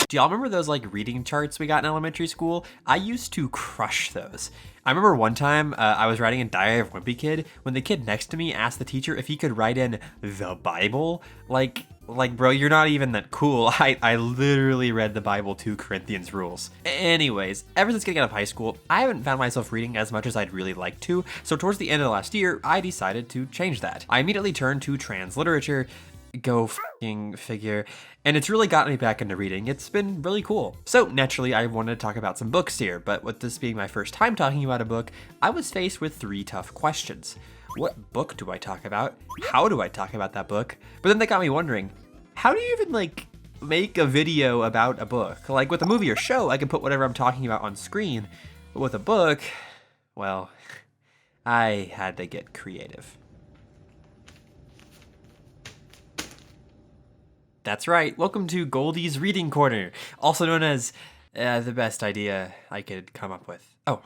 Do y'all remember those like reading charts we got in elementary school? I used to crush those. I remember one time I was writing in Diary of a Wimpy Kid when the kid next to me asked the teacher if he could write in the Bible. Like bro, you're not even that cool. I literally read the Bible to Corinthians rules. Anyways, ever since getting out of high school, I haven't found myself reading as much as I'd really like to, so towards the end of last year, I decided to change that. I immediately turned to trans literature. Go f***ing figure. And it's really gotten me back into reading. It's been really cool. So naturally, I wanted to talk about some books here, but with this being my first time talking about a book, I was faced with 3 tough questions. What book do I talk about? How do I talk about that book? But then they got me wondering, how do you even like make a video about a book? Like with a movie or show, I can put whatever I'm talking about on screen, but with a book, well, I had to get creative. That's right, welcome to Goldie's Reading Corner, also known as the best idea I could come up with. Oh,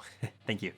thank you.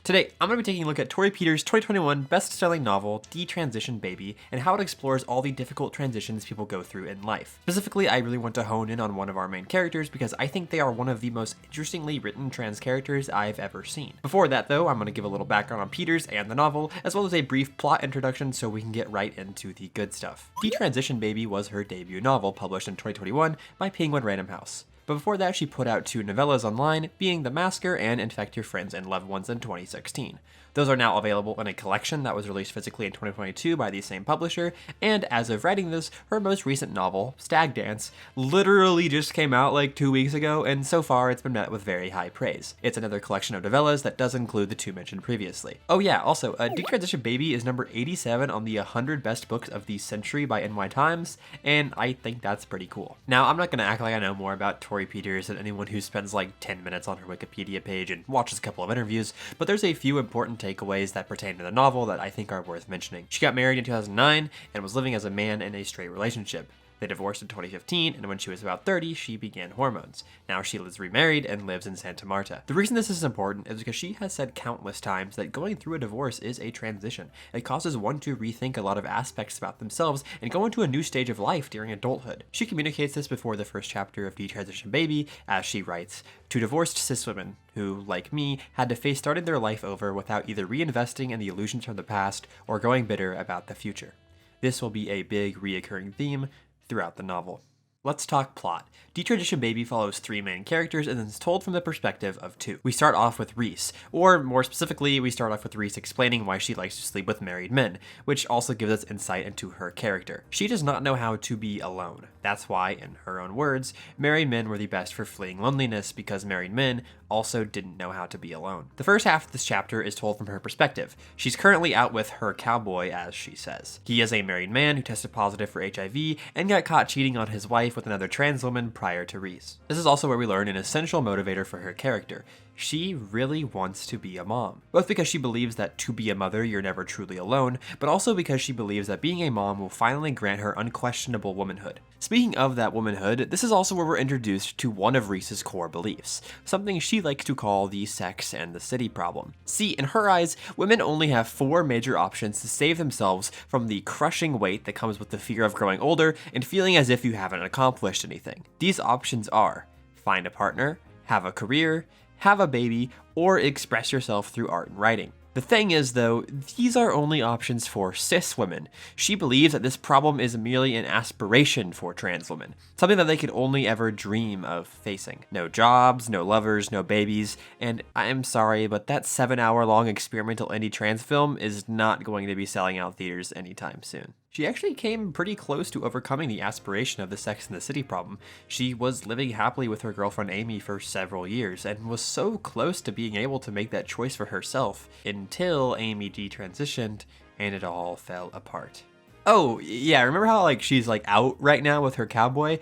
Today, I'm going to be taking a look at Torrey Peters' 2021 best-selling novel, Detransition Baby, and how it explores all the difficult transitions people go through in life. Specifically, I really want to hone in on one of our main characters because I think they are one of the most interestingly written trans characters I've ever seen. Before that though, I'm going to give a little background on Peters and the novel, as well as a brief plot introduction so we can get right into the good stuff. Detransition Baby was her debut novel, published in 2021 by Penguin Random House. But before that, she put out 2 novellas online, being The Masker and Infect Your Friends and Loved Ones in 2016. Those are now available in a collection that was released physically in 2022 by the same publisher, and as of writing this, her most recent novel, Stag Dance, literally just came out like 2 weeks ago, and so far it's been met with very high praise. It's another collection of novellas that does include the 2 mentioned previously. Oh yeah, also, Detransition Baby is number 87 on the 100 best books of the century by NY Times, and I think that's pretty cool. Now, I'm not gonna act like I know more about Torrey Peters than anyone who spends like 10 minutes on her Wikipedia page and watches a couple of interviews, but there's a few important takeaways that pertain to the novel that I think are worth mentioning. She got married in 2009 and was living as a man in a straight relationship. They divorced in 2015, and when she was about 30, she began hormones. Now she is remarried and lives in Santa Marta. The reason this is important is because she has said countless times that going through a divorce is a transition. It causes one to rethink a lot of aspects about themselves and go into a new stage of life during adulthood. She communicates this before the first chapter of Detransition Baby, as she writes, to divorced cis women who, like me, had to face starting their life over without either reinvesting in the illusions from the past or growing bitter about the future. This will be a big reoccurring theme throughout the novel. Let's talk plot. Detransition Baby follows 3 main characters and is told from the perspective of 2. We start off with Reese, or more specifically, we start off with Reese explaining why she likes to sleep with married men, which also gives us insight into her character. She does not know how to be alone. That's why, in her own words, married men were the best for fleeing loneliness because married men also didn't know how to be alone. The first half of this chapter is told from her perspective. She's currently out with her cowboy, as she says. He is a married man who tested positive for HIV and got caught cheating on his wife with another trans woman prior to Reese. This is also where we learn an essential motivator for her character. She really wants to be a mom. Both because she believes that to be a mother, you're never truly alone, but also because she believes that being a mom will finally grant her unquestionable womanhood. Speaking of that womanhood, this is also where we're introduced to one of Reese's core beliefs, something she likes to call the sex and the city problem. See, in her eyes, women only have 4 major options to save themselves from the crushing weight that comes with the fear of growing older and feeling as if you haven't accomplished anything. These options are: find a partner, have a career, have a baby, or express yourself through art and writing. The thing is though, these are only options for cis women. She believes that this problem is merely an aspiration for trans women, something that they could only ever dream of facing. No jobs, no lovers, no babies, and I'm sorry, but that 7-hour-long experimental indie trans film is not going to be selling out theaters anytime soon. She actually came pretty close to overcoming the aspiration of the Sex and the City problem. She was living happily with her girlfriend Amy for several years and was so close to being able to make that choice for herself until Amy detransitioned and it all fell apart. Oh, yeah, remember how like she's like out right now with her cowboy?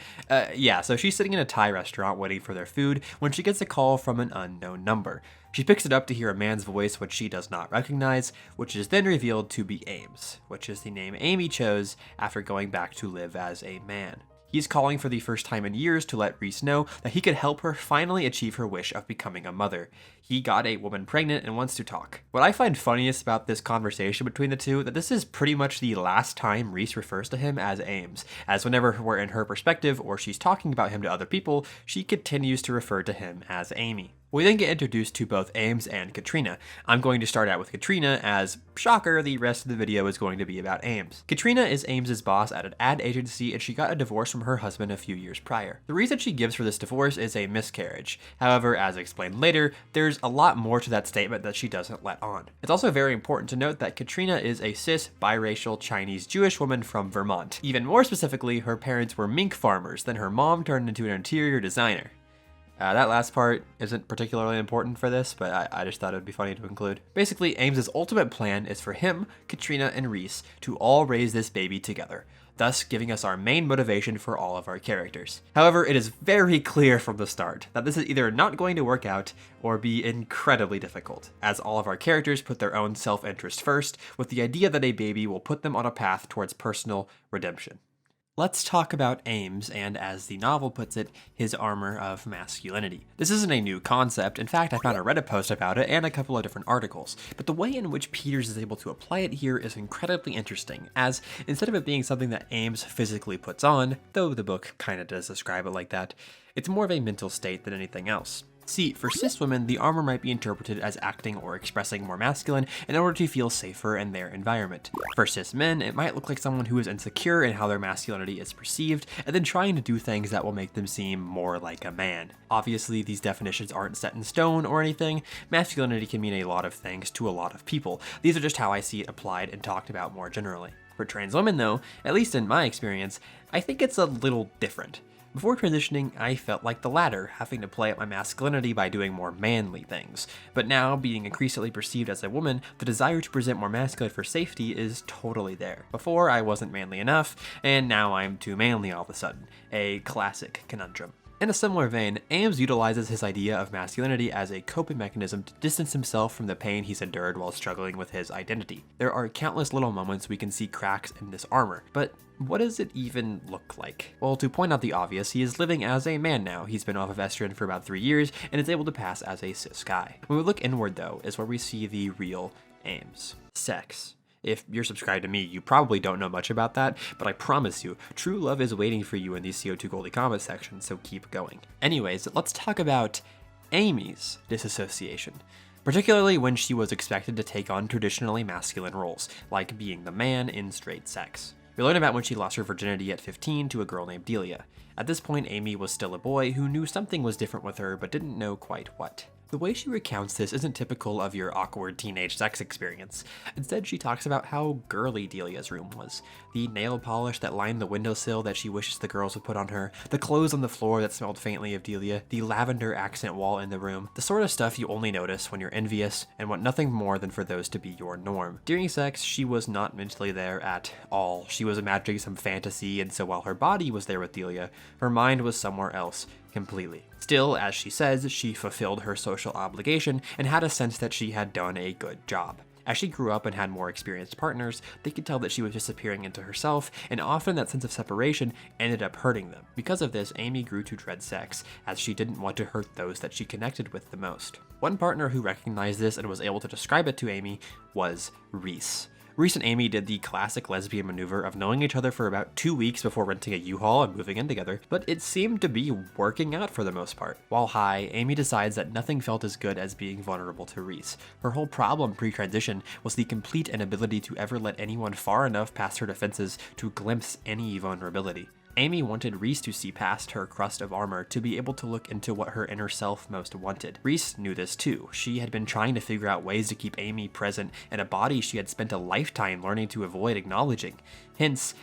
Yeah, so she's sitting in a Thai restaurant waiting for their food when she gets a call from an unknown number. She picks it up to hear a man's voice which she does not recognize, which is then revealed to be Ames, which is the name Amy chose after going back to live as a man. He's calling for the first time in years to let Reese know that he could help her finally achieve her wish of becoming a mother. He got a woman pregnant and wants to talk. What I find funniest about this conversation between the two, that this is pretty much the last time Reese refers to him as Ames, as whenever we're in her perspective or she's talking about him to other people, she continues to refer to him as Amy. We then get introduced to both Ames and Katrina. I'm going to start out with Katrina as, shocker, the rest of the video is going to be about Ames. Katrina is Ames's boss at an ad agency and she got a divorce from her husband a few years prior. The reason she gives for this divorce is a miscarriage. However, as explained later, there's a lot more to that statement that she doesn't let on. It's also very important to note that Katrina is a cis, biracial, Chinese Jewish woman from Vermont. Even more specifically, her parents were mink farmers, then her mom turned into an interior designer. That last part isn't particularly important for this, but I just thought it would be funny to include. Basically, Ames's ultimate plan is for him, Katrina, and Reese to all raise this baby together, thus giving us our main motivation for all of our characters. However, it is very clear from the start that this is either not going to work out or be incredibly difficult, as all of our characters put their own self-interest first, with the idea that a baby will put them on a path towards personal redemption. Let's talk about Ames and, as the novel puts it, his armor of masculinity. This isn't a new concept. In fact, I found a Reddit post about it and a couple of different articles. But the way in which Peters is able to apply it here is incredibly interesting, as instead of it being something that Ames physically puts on, though the book kinda does describe it like that, it's more of a mental state than anything else. See, for cis women, the armor might be interpreted as acting or expressing more masculine in order to feel safer in their environment. For cis men, it might look like someone who is insecure in how their masculinity is perceived, and then trying to do things that will make them seem more like a man. Obviously, these definitions aren't set in stone or anything. Masculinity can mean a lot of things to a lot of people. These are just how I see it applied and talked about more generally. For trans women though, at least in my experience, I think it's a little different. Before transitioning, I felt like the latter, having to play up my masculinity by doing more manly things. But now, being increasingly perceived as a woman, the desire to present more masculine for safety is totally there. Before, I wasn't manly enough, and now I'm too manly all of a sudden. A classic conundrum. In a similar vein, Ames utilizes his idea of masculinity as a coping mechanism to distance himself from the pain he's endured while struggling with his identity. There are countless little moments we can see cracks in this armor, but what does it even look like? Well, to point out the obvious, he is living as a man now. He's been off of estrogen for about 3 years and is able to pass as a cis guy. When we look inward though, is where we see the real Ames. Sex. If you're subscribed to me, you probably don't know much about that, but I promise you, true love is waiting for you in the CO2 Goldie comment section, so keep going. Anyways, let's talk about Amy's disassociation, particularly when she was expected to take on traditionally masculine roles, like being the man in straight sex. We learn about when she lost her virginity at 15 to a girl named Delia. At this point, Amy was still a boy who knew something was different with her, but didn't know quite what. The way she recounts this isn't typical of your awkward teenage sex experience. Instead, she talks about how girly Delia's room was. The nail polish that lined the windowsill that she wishes the girls would put on her, the clothes on the floor that smelled faintly of Delia, the lavender accent wall in the room, the sort of stuff you only notice when you're envious and want nothing more than for those to be your norm. During sex, she was not mentally there at all. She was imagining some fantasy, and so while her body was there with Delia, her mind was somewhere else completely. Still, as she says, she fulfilled her social obligation and had a sense that she had done a good job. As she grew up and had more experienced partners, they could tell that she was disappearing into herself, and often that sense of separation ended up hurting them. Because of this, Amy grew to dread sex, as she didn't want to hurt those that she connected with the most. One partner who recognized this and was able to describe it to Amy was Reese. Reese and Amy did the classic lesbian maneuver of knowing each other for about 2 weeks before renting a U-Haul and moving in together, but it seemed to be working out for the most part. While high, Amy decides that nothing felt as good as being vulnerable to Reese. Her whole problem pre-transition was the complete inability to ever let anyone far enough past her defenses to glimpse any vulnerability. Amy wanted Reese to see past her crust of armor to be able to look into what her inner self most wanted. Reese knew this too. She had been trying to figure out ways to keep Amy present in a body she had spent a lifetime learning to avoid acknowledging, hence,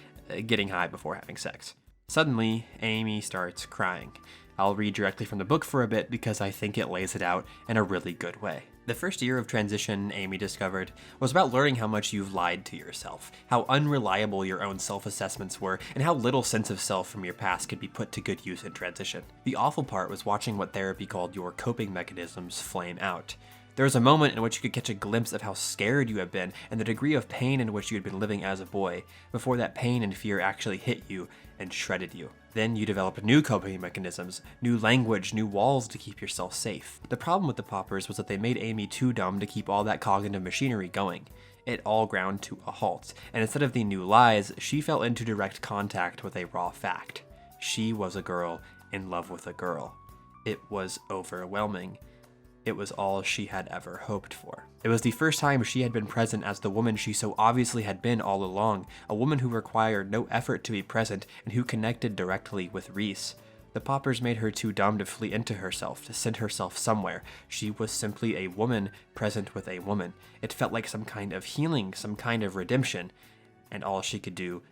getting high before having sex. Suddenly, Amy starts crying. I'll read directly from the book for a bit because I think it lays it out in a really good way. The first year of transition, Amy discovered, was about learning how much you've lied to yourself, how unreliable your own self-assessments were, and how little sense of self from your past could be put to good use in transition. The awful part was watching what therapy called your coping mechanisms flame out. There was a moment in which you could catch a glimpse of how scared you have been and the degree of pain in which you had been living as a boy, before that pain and fear actually hit you and shredded you. Then you develop new coping mechanisms, new language, new walls to keep yourself safe. The problem with the poppers was that they made Amy too dumb to keep all that cognitive machinery going. It all ground to a halt, and instead of the new lies, she fell into direct contact with a raw fact. She was a girl in love with a girl. It was overwhelming. It was all she had ever hoped for. It was the first time she had been present as the woman she so obviously had been all along, a woman who required no effort to be present and who connected directly with Reese. The poppers made her too dumb to flee into herself, to send herself somewhere. She was simply a woman present with a woman. It felt like some kind of healing, some kind of redemption, and all she could do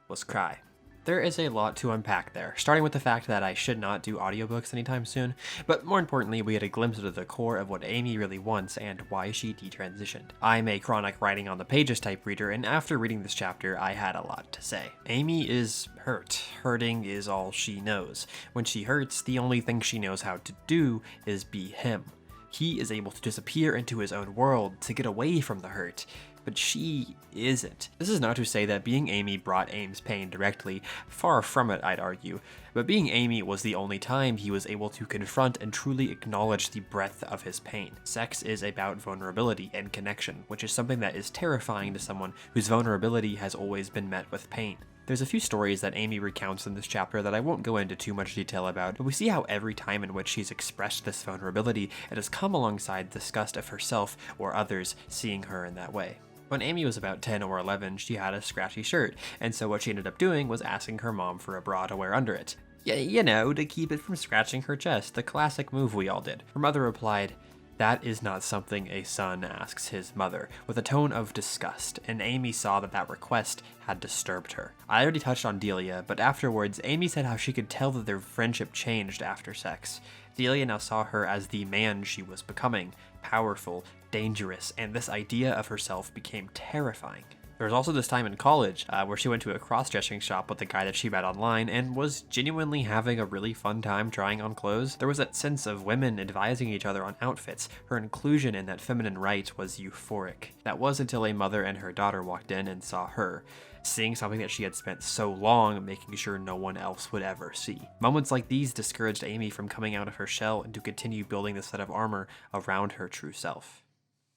was cry. There is a lot to unpack there, starting with the fact that I should not do audiobooks anytime soon, but more importantly, we had a glimpse into the core of what Amy really wants and why she detransitioned. I'm a chronic writing on the pages type reader, and after reading this chapter, I had a lot to say. Amy is hurt. Hurting is all she knows. When she hurts, the only thing she knows how to do is be him. He is able to disappear into his own world, to get away from the hurt. But she isn't. This is not to say that being Amy brought Ames pain directly, far from it I'd argue, but being Amy was the only time he was able to confront and truly acknowledge the breadth of his pain. Sex is about vulnerability and connection, which is something that is terrifying to someone whose vulnerability has always been met with pain. There's a few stories that Amy recounts in this chapter that I won't go into too much detail about, but we see how every time in which she's expressed this vulnerability, it has come alongside disgust of herself or others seeing her in that way. When Amy was about 10 or 11, she had a scratchy shirt, and so what she ended up doing was asking her mom for a bra to wear under it. You know, to keep it from scratching her chest, the classic move we all did. Her mother replied, "That is not something a son asks his mother," with a tone of disgust, and Amy saw that that request had disturbed her. I already touched on Delia, but afterwards, Amy said how she could tell that their friendship changed after sex. Delia now saw her as the man she was becoming, powerful, dangerous, and this idea of herself became terrifying. There was also this time in college where she went to a cross-dressing shop with a guy that she met online and was genuinely having a really fun time trying on clothes. There was that sense of women advising each other on outfits. Her inclusion in that feminine right was euphoric. That was until a mother and her daughter walked in and saw her, seeing something that she had spent so long making sure no one else would ever see. Moments like these discouraged Amy from coming out of her shell and to continue building the set of armor around her true self.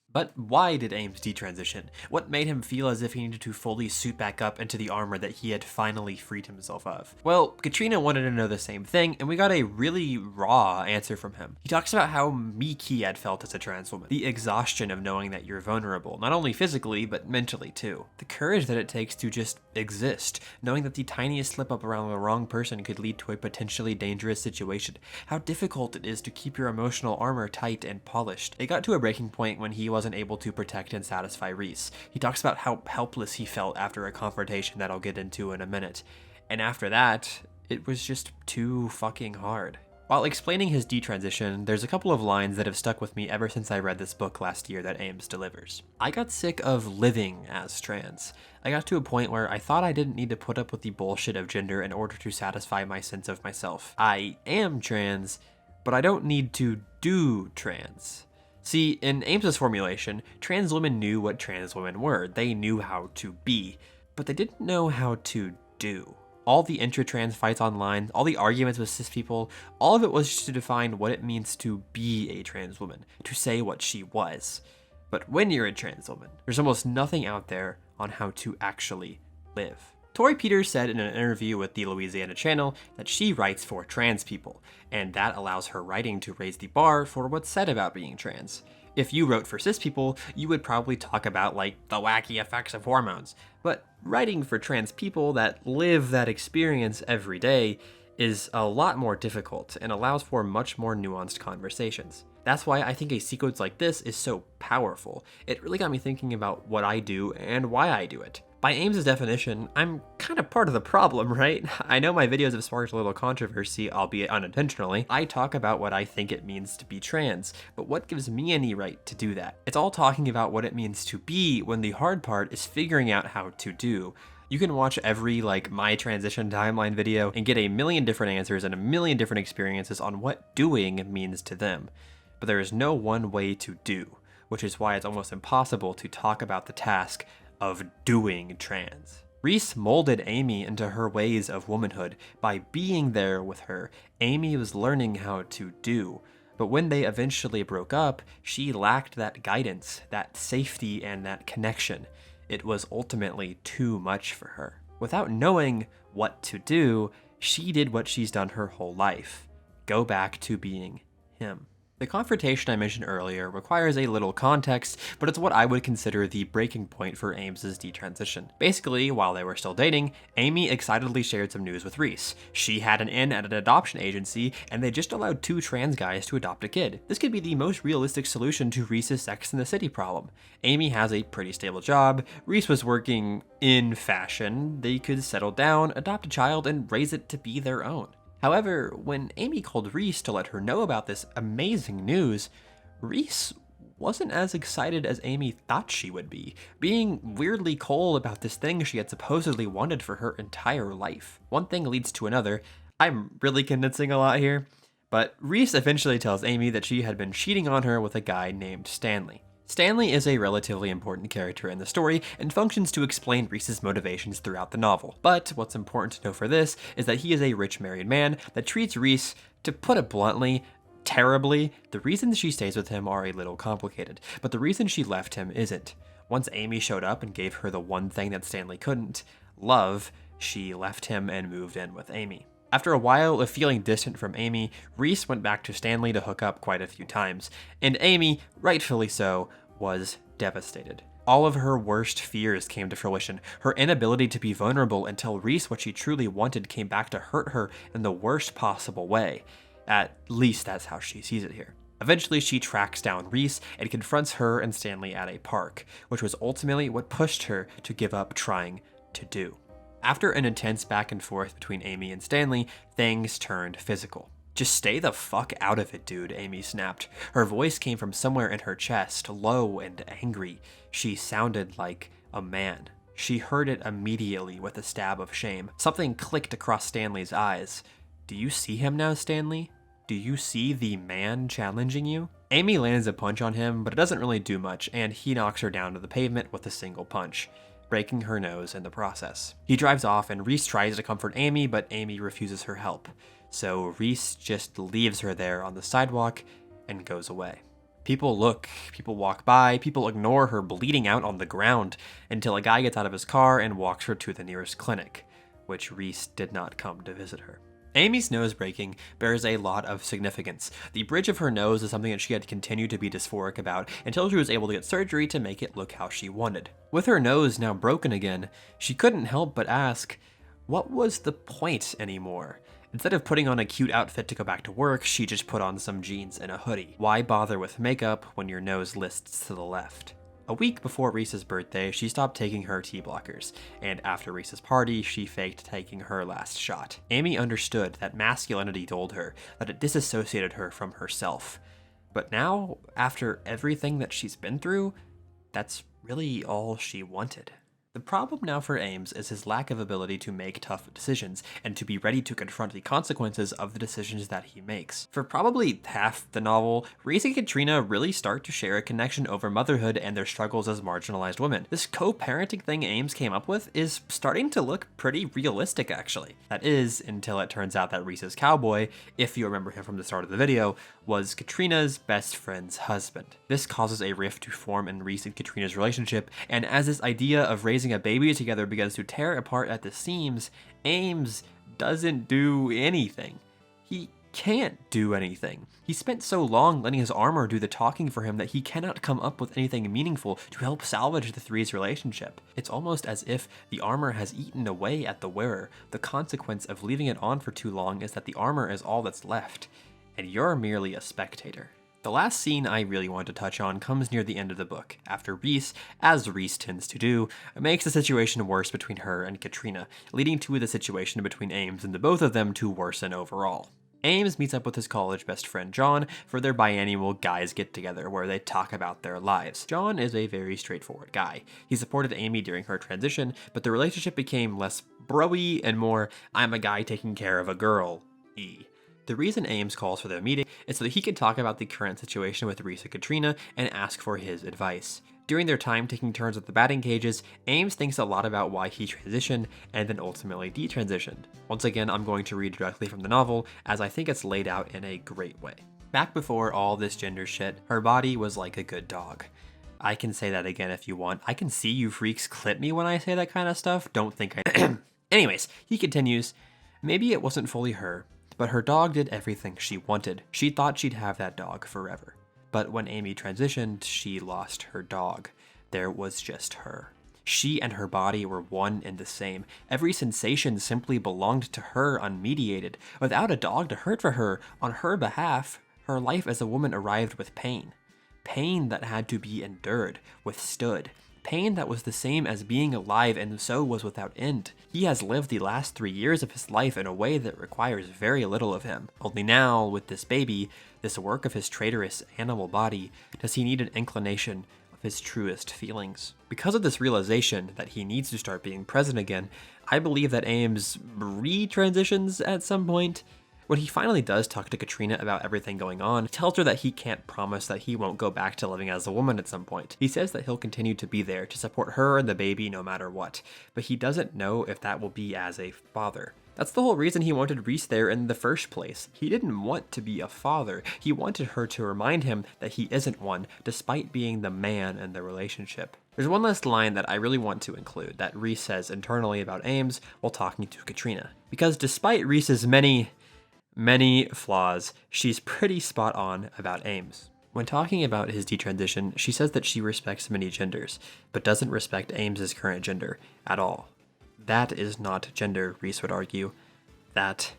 But why did Ames detransition? What made him feel as if he needed to fully suit back up into the armor that he had finally freed himself of? Well, Katrina wanted to know the same thing, and we got a really raw answer from him. He talks about how meek he had felt as a trans woman, the exhaustion of knowing that you're vulnerable, not only physically, but mentally too. The courage that it takes to just exist, knowing that the tiniest slip up around the wrong person could lead to a potentially dangerous situation. How difficult it is to keep your emotional armor tight and polished. It got to a breaking point when he wasn't able to protect and satisfy Reese. He talks about how helpless he felt after a confrontation that I'll get into in a minute. And after that, it was just too fucking hard. While explaining his detransition, there's a couple of lines that have stuck with me ever since I read this book last year that Ames delivers. I got sick of living as trans. I got to a point where I thought I didn't need to put up with the bullshit of gender in order to satisfy my sense of myself. I am trans, but I don't need to do trans. See, in Ames's formulation, trans women knew what trans women were. They knew how to be, but they didn't know how to do. All the intra-trans fights online, all the arguments with cis people, all of it was just to define what it means to be a trans woman, to say what she was. But when you're a trans woman, there's almost nothing out there on how to actually live. Torrey Peters said in an interview with the Louisiana Channel that she writes for trans people, and that allows her writing to raise the bar for what's said about being trans. If you wrote for cis people, you would probably talk about like the wacky effects of hormones, but writing for trans people that live that experience every day is a lot more difficult and allows for much more nuanced conversations. That's why I think a sequence like this is so powerful. It really got me thinking about what I do and why I do it. By Ames's definition, I'm kind of part of the problem, right? I know my videos have sparked a little controversy, albeit unintentionally. I talk about what I think it means to be trans, but what gives me any right to do that? It's all talking about what it means to be when the hard part is figuring out how to do. You can watch every my transition timeline video and get a million different answers and a million different experiences on what doing means to them. But there is no one way to do, which is why it's almost impossible to talk about the task of doing trans. Reese molded Amy into her ways of womanhood. By being there with her, Amy was learning how to do. But when they eventually broke up, she lacked that guidance, that safety, and that connection. It was ultimately too much for her. Without knowing what to do, she did what she's done her whole life. Go back to being him. The confrontation I mentioned earlier requires a little context, but it's what I would consider the breaking point for Ames's detransition. Basically, while they were still dating, Amy excitedly shared some news with Reese. She had an in at an adoption agency, and they just allowed 2 trans guys to adopt a kid. This could be the most realistic solution to Reese's Sex in the City problem. Amy has a pretty stable job, Reese was working in fashion, they could settle down, adopt a child, and raise it to be their own. However, when Amy called Reese to let her know about this amazing news, Reese wasn't as excited as Amy thought she would be, being weirdly cold about this thing she had supposedly wanted for her entire life. One thing leads to another. I'm really condensing a lot here, but Reese eventually tells Amy that she had been cheating on her with a guy named Stanley. Stanley is a relatively important character in the story and functions to explain Reese's motivations throughout the novel. But what's important to know for this is that he is a rich married man that treats Reese, to put it bluntly, terribly. The reasons she stays with him are a little complicated, but the reason she left him isn't. Once Amy showed up and gave her the one thing that Stanley couldn't, love, she left him and moved in with Amy. After a while of feeling distant from Amy, Reese went back to Stanley to hook up quite a few times, and Amy, rightfully so, was devastated. All of her worst fears came to fruition. Her inability to be vulnerable and tell Reese what she truly wanted came back to hurt her in the worst possible way. At least that's how she sees it here. Eventually, she tracks down Reese and confronts her and Stanley at a park, which was ultimately what pushed her to give up trying to do. After an intense back and forth between Amy and Stanley, things turned physical. "Just stay the fuck out of it, dude," Amy snapped. Her voice came from somewhere in her chest, low and angry. She sounded like a man. She heard it immediately with a stab of shame. Something clicked across Stanley's eyes. "Do you see him now, Stanley? Do you see the man challenging you?" Amy lands a punch on him, but it doesn't really do much, and he knocks her down to the pavement with a single punch, breaking her nose in the process. He drives off and Reese tries to comfort Amy, but Amy refuses her help. So Reese just leaves her there on the sidewalk and goes away. People look, people walk by, people ignore her bleeding out on the ground until a guy gets out of his car and walks her to the nearest clinic, which Reese did not come to visit her. Amy's nose breaking bears a lot of significance. The bridge of her nose is something that she had continued to be dysphoric about until she was able to get surgery to make it look how she wanted. With her nose now broken again, she couldn't help but ask, what was the point anymore? Instead of putting on a cute outfit to go back to work, she just put on some jeans and a hoodie. Why bother with makeup when your nose lists to the left? A week before Reese's birthday, she stopped taking her tea blockers, and after Reese's party, she faked taking her last shot. Amy understood that masculinity told her that it disassociated her from herself. But now, after everything that she's been through, that's really all she wanted. The problem now for Ames is his lack of ability to make tough decisions and to be ready to confront the consequences of the decisions that he makes. For probably half the novel, Reese and Katrina really start to share a connection over motherhood and their struggles as marginalized women. This co-parenting thing Ames came up with is starting to look pretty realistic, actually. That is, until it turns out that Reese's cowboy, if you remember him from the start of the video, was Katrina's best friend's husband. This causes a rift to form in Reese and Katrina's relationship, and as this idea of raising a baby together begins to tear apart at the seams, Ames doesn't do anything. He can't do anything. He spent so long letting his armor do the talking for him that he cannot come up with anything meaningful to help salvage the three's relationship. It's almost as if the armor has eaten away at the wearer. The consequence of leaving it on for too long is that the armor is all that's left, and you're merely a spectator. The last scene I really want to touch on comes near the end of the book, after Reese, as Reese tends to do, makes the situation worse between her and Katrina, leading to the situation between Ames and the both of them to worsen overall. Ames meets up with his college best friend John for their biannual guys get-together where they talk about their lives. John is a very straightforward guy. He supported Amy during her transition, but the relationship became less bro-y and more, I'm a guy taking care of a girl-y. The reason Ames calls for their meeting is so that he can talk about the current situation with Reese and Katrina and ask for his advice. During their time taking turns with the batting cages, Ames thinks a lot about why he transitioned and then ultimately detransitioned. Once again, I'm going to read directly from the novel, as I think it's laid out in a great way. Back before all this gender shit, her body was like a good dog. I can say that again if you want. I can see you freaks clip me when I say that kind of stuff. Don't think I... Anyways, he continues, maybe it wasn't fully her, but her dog did everything she wanted. She thought she'd have that dog forever. But when Amy transitioned, she lost her dog. There was just her. She and her body were one and the same. Every sensation simply belonged to her unmediated. Without a dog to hurt for her, on her behalf, her life as a woman arrived with pain. Pain that had to be endured, withstood. Pain that was the same as being alive and so was without end. He has lived the last 3 years of his life in a way that requires very little of him. Only now, with this baby, this work of his traitorous animal body, does he need an inclination of his truest feelings. Because of this realization that he needs to start being present again, I believe that Ames retransitions at some point. When he finally does talk to Katrina about everything going on, he tells her that he can't promise that he won't go back to living as a woman at some point. He says that he'll continue to be there to support her and the baby no matter what, but he doesn't know if that will be as a father. That's the whole reason he wanted Reese there in the first place. He didn't want to be a father. He wanted her to remind him that he isn't one, despite being the man in the relationship. There's one last line that I really want to include that Reese says internally about Ames while talking to Katrina. Because despite Reese's many flaws, she's pretty spot on about Ames. When talking about his detransition, she says that she respects many genders, but doesn't respect Ames's current gender at all. That is not gender, Reese would argue. That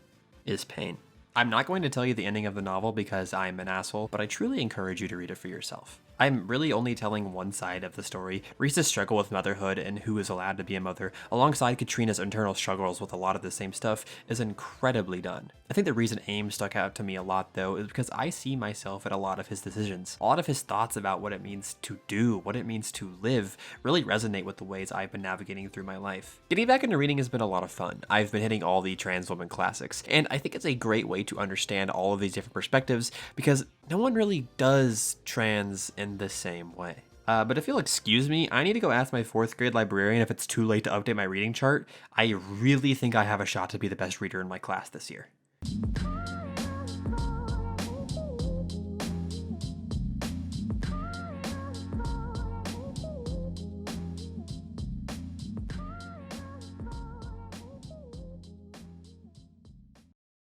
is pain. I'm not going to tell you the ending of the novel because I'm an asshole, but I truly encourage you to read it for yourself. I'm really only telling one side of the story, Reese's struggle with motherhood and who is allowed to be a mother, alongside Katrina's internal struggles with a lot of the same stuff, is incredibly done. I think the reason Ames stuck out to me a lot though is because I see myself in a lot of his decisions. A lot of his thoughts about what it means to do, what it means to live, really resonate with the ways I've been navigating through my life. Getting back into reading has been a lot of fun. I've been hitting all the trans woman classics, and I think it's a great way to understand all of these different perspectives because no one really does trans in the same way. But if you'll excuse me, I need to go ask my 4th grade librarian if it's too late to update my reading chart. I really think I have a shot to be the best reader in my class this year.